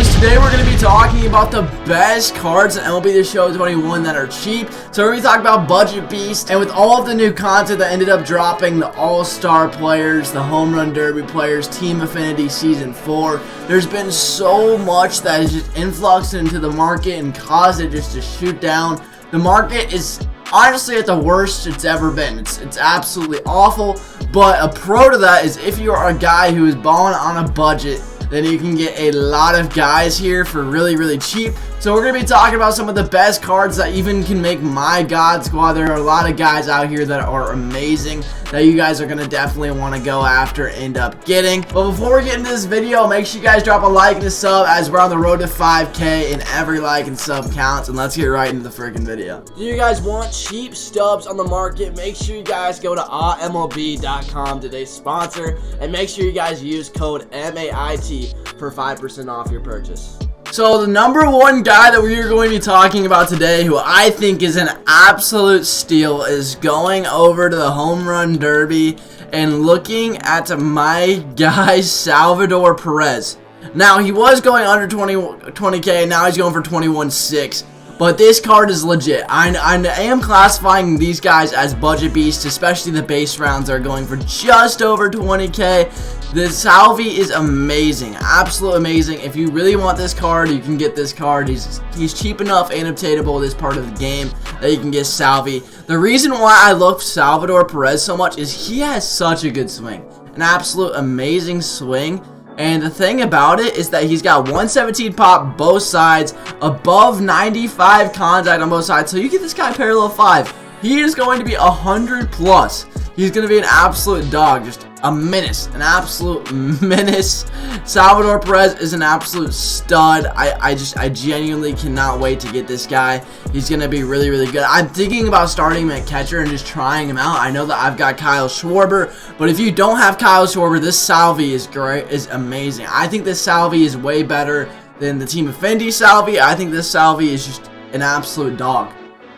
boys, today we're going to be talking about the best cards in MLB The Show 21 that are cheap. So we're going to be talking about Budget Beast, and with all of the new content that ended up dropping, the All-Star players, the Home Run Derby players, Team Affinity Season 4, there's been so much that has just influxed into the market and caused it just to shoot down. The market is honestly at the worst it's ever been. It's absolutely awful, but a pro to that is if you are a guy who is balling on a budget, then you can get a lot of guys here for really cheap. So we're going to be talking about some of the best cards that even can make my God squad. There are a lot of guys out here that are amazing that you guys are going to definitely want to go after and end up getting. But before we get into this video, make sure you guys drop a like and a sub as we're on the road to 5K and every like and sub counts. And let's get right into the freaking video. Do you guys want cheap stubs on the market? Make sure you guys go to MLB.com, today's sponsor, and make sure you guys use code MAIT for 5% off your purchase. So the number one guy that we're going to be talking about today, who I think is an absolute steal, is going over to the Home Run Derby and looking at my guy Salvador Perez. Now he was going under 20K, now he's going for 21.6. But this card is legit. I am classifying these guys as budget beasts, especially the base rounds are going for just over 20K. The Salvi is amazing, absolutely amazing. If you really want this card, you can get this card. He's cheap enough and obtainable this part of the game that you can get Salvi. The reason why I love Salvador Perez so much is he has such a good swing, an absolute amazing swing. And the thing about it is that he's got 117 pop both sides, above 95 contact on both sides. So you get this guy parallel 5. He is going to be 100 plus. He's going to be an absolute dog, just a menace, an absolute menace. Salvador Perez is an absolute stud. I genuinely cannot wait to get this guy. He's going to be really good. I'm thinking about starting him at catcher and just trying him out. I know that I've got Kyle Schwarber, but if you don't have Kyle Schwarber, this Salvi is great, is amazing. I think this Salvi is way better than the Team Affinity Salvi. I think this Salvi is just an absolute dog.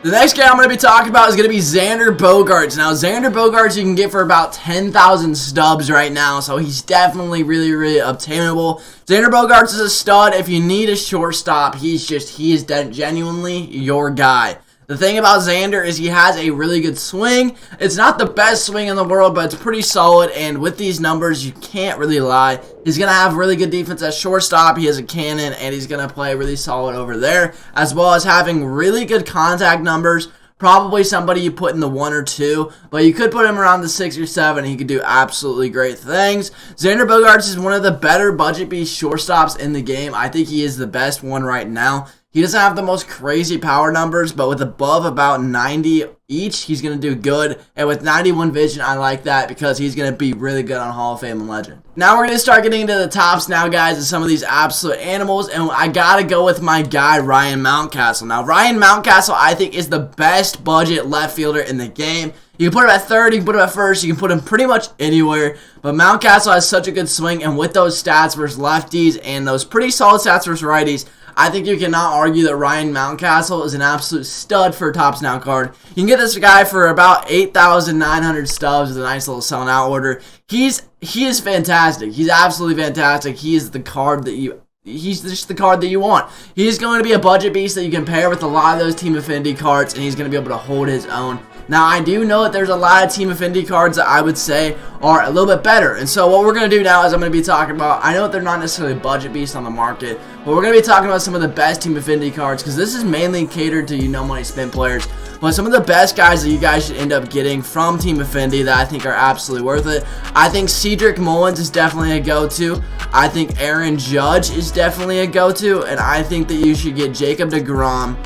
The next guy I'm going to be talking about is going to be Xander Bogarts. Now, Xander Bogarts you can get for about 10,000 stubs right now, so he's definitely really obtainable. Xander Bogarts is a stud. If you need a shortstop, he is genuinely your guy. The thing about Xander is he has a really good swing. It's not the best swing in the world, but it's pretty solid, and with these numbers, you can't really lie. He's going to have really good defense at shortstop. He has a cannon, and he's going to play really solid over there, as well as having really good contact numbers. Probably somebody you put in the 1 or 2, but you could put him around the 6 or 7. He could do absolutely great things. Xander Bogarts is one of the better budget beast shortstops in the game. I think he is the best one right now. He doesn't have the most crazy power numbers, but with above about 90 each, he's going to do good. And with 91 vision, I like that because he's going to be really good on Hall of Fame and Legend. Now we're going to start getting into the tops now, guys, of some of these absolute animals. And I got to go with my guy, Ryan Mountcastle. Now, Ryan Mountcastle, I think, is the best budget left fielder in the game. You can put him at third, you can put him at first, you can put him pretty much anywhere. But Mountcastle has such a good swing, and with those stats versus lefties and those pretty solid stats versus righties, I think you cannot argue that Ryan Mountcastle is an absolute stud for a Tops Now card. You can get this guy for about 8,900 stubs with a nice little selling out order. He is fantastic. He's absolutely fantastic. He is the card that he's just the card that you want. He's going to be a budget beast that you can pair with a lot of those Team Affinity cards, and he's going to be able to hold his own. Now, I do know that there's a lot of Team Affinity cards that I would say are a little bit better. And so what we're going to do now is I'm going to be talking about, I know that they're not necessarily budget beasts on the market, but we're going to be talking about some of the best Team Affinity cards because this is mainly catered to no money spent players. But some of the best guys that you guys should end up getting from Team Affinity that I think are absolutely worth it. I think Cedric Mullins is definitely a go-to. I think Aaron Judge is definitely a go-to. And I think that you should get Jacob deGrom,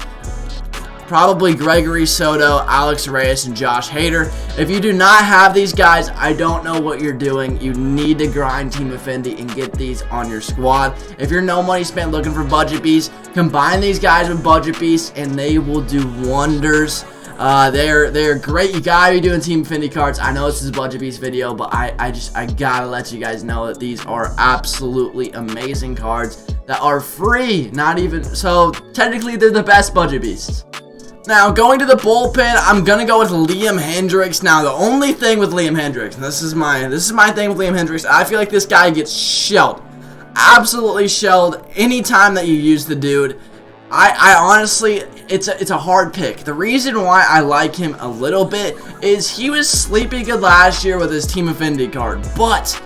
probably Gregory Soto, Alex Reyes, and Josh Hader. If you do not have these guys, I don't know what you're doing. You need to grind Team Affinity and get these on your squad. If you're no money spent looking for budget beasts, combine these guys with budget beasts and they will do wonders. They're great. You gotta be doing Team Affinity cards. I know this is a budget beast video, but I gotta let you guys know that these are absolutely amazing cards that are free. Not even so technically they're the best budget beasts. Now, going to the bullpen, I'm going to go with Liam Hendriks. Now, the only thing with Liam Hendriks, and this is my thing with Liam Hendriks, I feel like this guy gets shelled. absolutely shelled anytime that you use the dude. I honestly, it's a hard pick. The reason why I like him a little bit is he was sleepy good last year with his team affinity card, but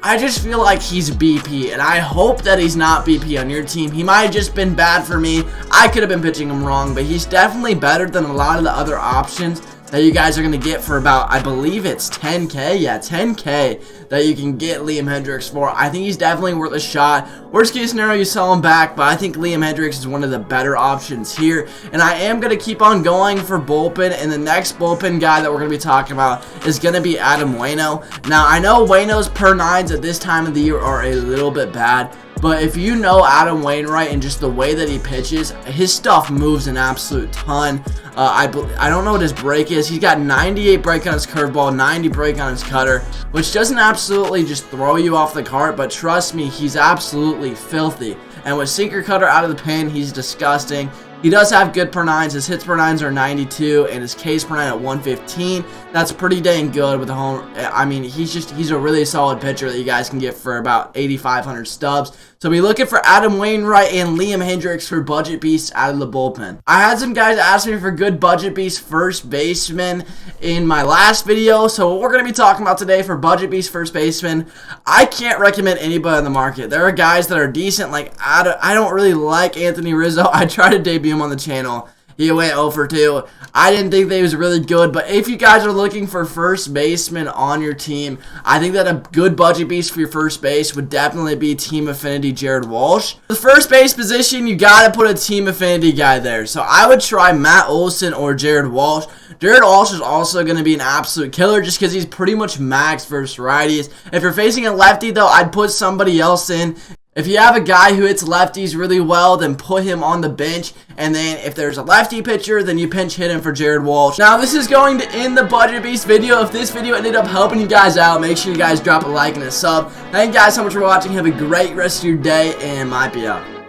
I just feel like he's BP, and I hope that he's not BP on your team. He might have just been bad for me. I could have been pitching him wrong, but he's definitely better than a lot of the other options that you guys are going to get for about, I believe it's 10K. Yeah, 10K that you can get Liam Hendriks for. I think he's definitely worth a shot. Worst case scenario, you sell him back, but I think Liam Hendriks is one of the better options here. And I am going to keep on going for bullpen, and the next bullpen guy that we're going to be talking about is going to be Adam Wainwright. Now, I know Wainwright's per nines at this time of the year are a little bit bad, but if you know Adam Wainwright and just the way that he pitches, his stuff moves an absolute ton. I don't know what his break is. He's got 98 break on his curveball, 90 break on his cutter, which doesn't absolutely just throw you off the cart, but trust me, he's absolutely filthy. And with sinker cutter out of the pen, he's disgusting. He does have good per nines. His hits per nines are 92, and his Ks per nine at 115. That's pretty dang good with the home. I mean, he's a really solid pitcher that you guys can get for about 8,500 stubs. So be looking for Adam Wainwright and Liam Hendriks for budget beasts out of the bullpen. I had some guys ask me for good budget beast first baseman in my last video. So what we're going to be talking about today for budget beast first baseman, I can't recommend anybody on the market. There are guys that are decent. Like I don't really like Anthony Rizzo. I tried to debut him on the channel. He went 0 for 2. I didn't think that he was really good, but if you guys are looking for first baseman on your team, I think that a good budget beast for your first base would definitely be team affinity Jared Walsh. The first base position, you gotta put a team affinity guy there. So I would try Matt Olson or Jared Walsh. Jared Walsh is also going to be an absolute killer just because he's pretty much max versus righties. If you're facing a lefty, though, I'd put somebody else in. If you have a guy who hits lefties really well, then put him on the bench. And then if there's a lefty pitcher, then you pinch hit him for Jared Walsh. Now, this is going to end the Budget Beast video. If this video ended up helping you guys out, make sure you guys drop a like and a sub. Thank you guys so much for watching. Have a great rest of your day, and might be out.